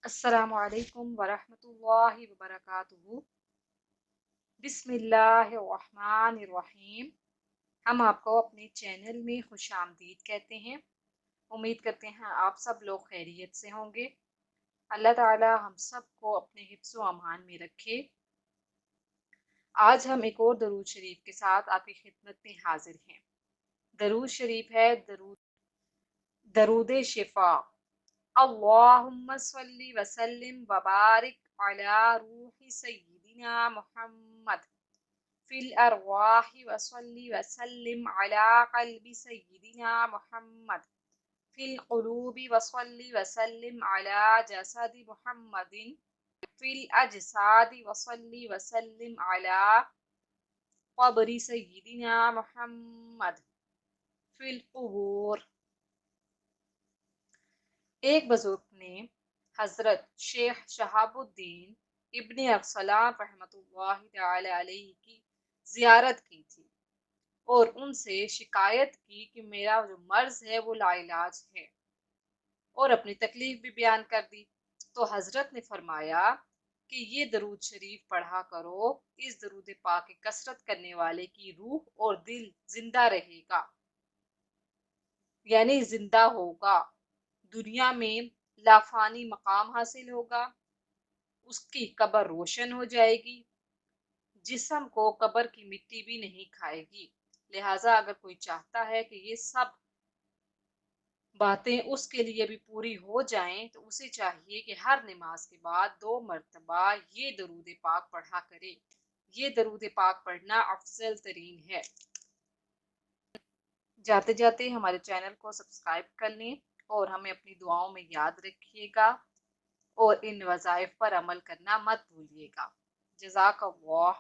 अस्सलामु अलैकुम वरहमतुल्लाहि वबरकातुहू। बिस्मिल्लाहिर्रहमानिर्रहीम। हम आपको अपने चैनल में खुशामदीद कहते हैं। उम्मीद करते हैं आप सब लोग खैरियत से होंगे। अल्लाह ताला हम सब को अपने हिफ्ज़ व अमान में रखे। आज हम एक और दरूद शरीफ के साथ आपकी खिदमत में हाजिर हैं। दरूद शरीफ है दरूद शिफा। अल्लाहुम्मा सल्ली व सल्लिम व बारिक अला रूहि सय्यिदिना मुहम्मद फिल अरवाहि व सल्ली व सल्लिम अला क़ल्बि सय्यिदिना मुहम्मद फिल क़ुलूबि व सल्ली व सल्लिम अला जसदि मुहम्मदिन फिल अजसादि व सल्ली व सल्लिम अला क़ब्रि सय्यिदिना मुहम्मद फिल क़ुबूर। एक बुजुर्ग ने हजरत शेख शहाबुद्दीन इब्ने अरसलान रहमतुल्लाहि तआला अलैहि की जियारत की थी और उनसे शिकायत की कि मेरा जो मर्ज है वो लाइलाज है, और अपनी तकलीफ भी बयान कर दी। तो हजरत ने फरमाया कि ये दरूद शरीफ पढ़ा करो, इस दरूद पाक की कसरत करने वाले की रूह और दिल जिंदा रहेगा, यानी जिंदा होगा, दुनिया में लाफानी मकाम हासिल होगा, उसकी कब्र रोशन हो जाएगी, जिस्म को कब्र की मिट्टी भी नहीं खाएगी। लिहाजा अगर कोई चाहता है कि ये सब बातें उसके लिए भी पूरी हो जाएं, तो उसे चाहिए कि हर नमाज के बाद 2 मरतबा ये दरूद पाक पढ़ा करे। ये दरूद पाक पढ़ना अफजल तरीन है। जाते जाते हमारे चैनल को सब्सक्राइब कर लें और हमें अपनी दुआओं में याद रखिएगा, और इन वज़ाइफ पर अमल करना मत भूलिएगा। जज़ाकल्लाह।